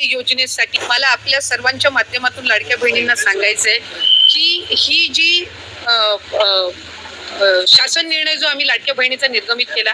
योजनेसाठी मला आपल्या सर्वांच्या माध्यमातून लाडक्या बहिणींना सांगायचंय की ही जी शासन निर्णय जो आम्ही लाडक्या बहिणीचा निर्गमित केला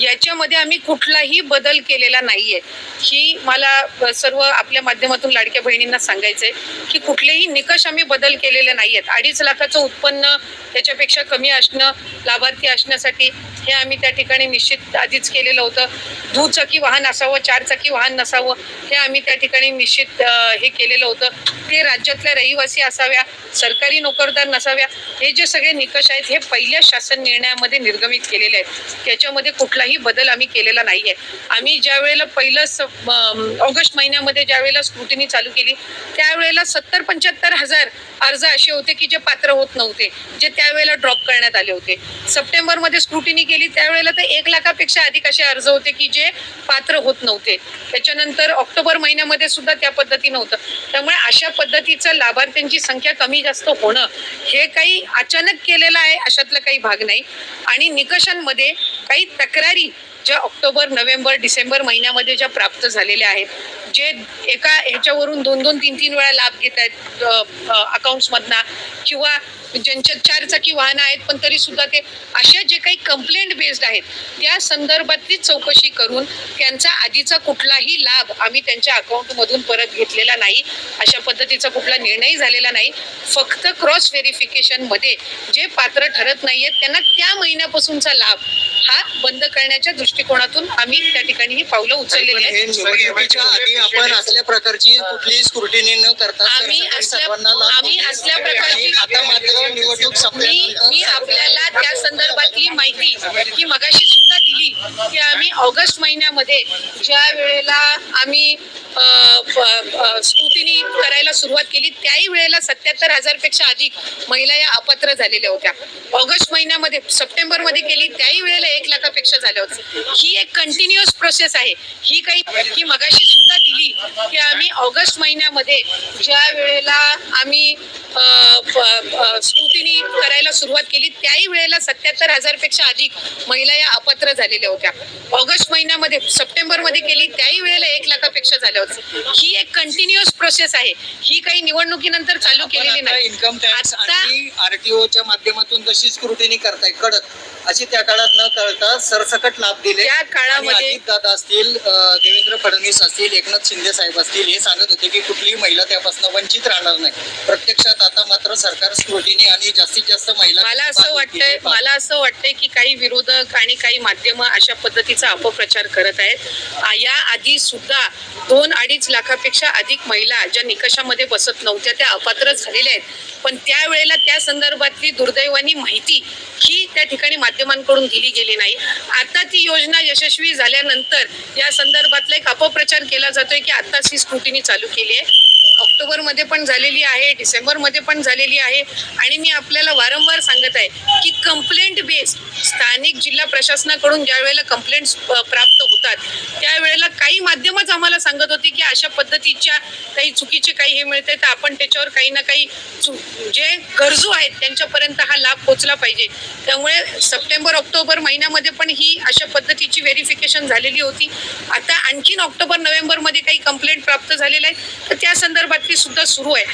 याच्यामध्ये आम्ही कुठलाही बदल केलेला नाहीये. ही मला सर्व आपल्या माध्यमातून लाडक्या बहिणींना सांगायचंय की कुठलेही निकष आम्ही बदल केलेले नाहीयेत. 2.5 लाखाचं उत्पन्न त्याच्यापेक्षा कमी असणं लाभार्थी असण्यासाठी हे आम्ही त्या ठिकाणी निश्चित आधीच केलेलं होतं. दुचाकी वाहन असावं, 4 चाकी वाहन नसावं हे आम्ही त्या ठिकाणी निश्चित हे केलेलं होतं. ते राज्यातल्या रहिवासी असाव्या, सरकारी नोकरदार नसाव्या, हे जे सगळे निकष आहेत हे पहिल्या शासन निर्णयामध्ये निर्गमित केलेले आहेत. त्याच्यामध्ये कुठलाही बदल आम्ही केलेला नाहीये. आम्ही ज्या वेळेला ऑगस्ट महिन्यामध्ये ज्या वेळेला स्क्रुटिनी चालू केली त्यावेळेला 70-75 हजार अर्ज असे होते की जे पात्र होत नव्हते, जे त्यावेळेला ड्रॉप करण्यात आले होते. सप्टेंबरमध्ये स्क्रुटिनी केली त्यावेळेला तर 1 लाखापेक्षा अधिक असे अर्ज होते की जे पात्र होत नव्हते. त्याच्यानंतर ऑक्टोबर महिन्यामध्ये सुद्धा त्या पद्धतीनं होतं. त्यामुळे अशा पद्धतीचं लाभार्थ्यांची संख्या कमी जास्त होणं हे काही अचानक केलेलं आहे अशातला काही भाग नाही. आणि निकषांमध्ये काही तक्रारी ज्या ऑक्टोबर, नोव्हेंबर, डिसेंबर महिन्यामध्ये ज्या प्राप्त झालेल्या आहेत, जे एका ह्याच्यावरून 2-2, 3-3 वेळा लाभ घेत आहेत अकाउंट्समधनं, किंवा ज्यांच्या 4 चाकी वाहनं आहेत पण तरी सुद्धा ते अशा जे काही कंप्लेंट बेस्ड आहेत त्या संदर्भातली चौकशी करून त्यांचा आधीचा कुठलाही लाभ आम्ही त्यांच्या अकाउंटमधून परत घेतलेला नाही. अशा पद्धतीचा कुठला निर्णय झालेला नाही. फक्त क्रॉस व्हेरिफिकेशनमध्ये जे पात्र ठरत नाहीयेत त्यांना त्या महिन्यापासूनचा लाभ हा बंद करण्याच्या दृष्टिकोनातून आम्ही त्या ठिकाणी ही पावलं उचललेली आहेत. निवडणुकीच्या आधी आपण असल्या प्रकारची कुठलीही स्क्रुटिनी न करता आम्ही असल्या प्रकारची आता मात्र निवडणूक मी आपल्याला त्या संदर्भातली माहिती की मगाशी सुद्धा दिली की आम्ही ऑगस्ट महिन्यामध्ये ज्या वेळेला आम्ही स्क्रुटिनी करायला सुरुवात केली त्याही वेळेला 77,000 पेक्षा अधिक महिला या अपात्र झालेल्या होत्या. ऑगस्ट महिन्यामध्ये, सप्टेंबरमध्ये केली त्याही वेळेला 1 लाखापेक्षा झाल्या होत्या. ही एक कंटिन्युअस प्रोसेस आहे. ही काही की मगाशी सुद्धा दिली की आम्ही ऑगस्ट महिन्यामध्ये ज्या वेळेला आम्ही स्क्रुटिनी करायला सुरुवात केली त्याही वेळेला 77,000 पेक्षा अधिक महिला या अपात्र झालेल्या होत्या. ऑगस्ट महिन्यामध्ये, सप्टेंबरमध्ये केली त्याही वेळेला 1 लाखापेक्षा झाल्या होत्या. ही एक कंटिन्युअस प्रोसेस आहे. ही काही निवडणुकीनंतर चालू केलेली नाही. इन्कम टॅक्स आणि आरटीओच्या माध्यमातून तशी स्क्रुटिनी करताय कडक, अशी त्या काळात न करता सरसकट लाभ दिले. त्या काळामध्ये अजितदादा असतील, देवेंद्र फडणवीस असतील, एकनाथ शिंदे साहेब असतील, हे सांगत होते की कुठलीही महिला त्यापासून वंचित राहणार नाही. प्रत्यक्षात आता मात्र सरकार स्क्रुटिनी आणि जास्तीत जास्त महिला, मला असं वाटतंय की काही विरोधक आणि काही माध्यम अशा पद्धतीचा अपप्रचार करत आहेत. या आधी सुद्धा 2-2.5 लाखापेक्षा अधिक महिला ज्या निकषामध्ये बसत नव्हत्या त्या अपात्र झालेल्या आहेत. पण त्यावेळेला त्या संदर्भातली दुर्दैवानी माहिती ही त्या ठिकाणी माध्यमांकडून दिली गेली नाही. आता ती योजना यशस्वी झाल्यानंतर या संदर्भातला एक अपप्रचार केला जातोय की आताच ही स्क्रुटिनी चालू केली आहे. ऑक्टोबरमध्ये पण झालेली आहे, डिसेंबरमध्ये पण झालेली आहे. आणि मी आपल्याला वारंवार सांगत आहे की कंप्लेंट बेस्ड स्थानिक जिल्हा प्रशासनाकडून ज्या वेळेला कंप्लेंट्स प्राप्त होतात त्यावेळेला काही माध्यमच आम्हाला सांगत होती की अशा पद्धतीच्या काही चुकीचे काही हे मिळते तर आपण त्याच्यावर काही ना काही जे गरजू आहेत त्यांच्यापर्यंत हा लाभ पोहोचला पाहिजे. त्यामुळे सप्टेंबर, ऑक्टोबर महिन्यामध्ये पण ही अशा पद्धतीची व्हेरिफिकेशन झालेली होती. आता आणखीन ऑक्टोबर, नोव्हेंबरमध्ये काही कंप्लेंट प्राप्त झालेल्या आहेत तर त्या संदर्भातली सुद्धा सुरू आहे.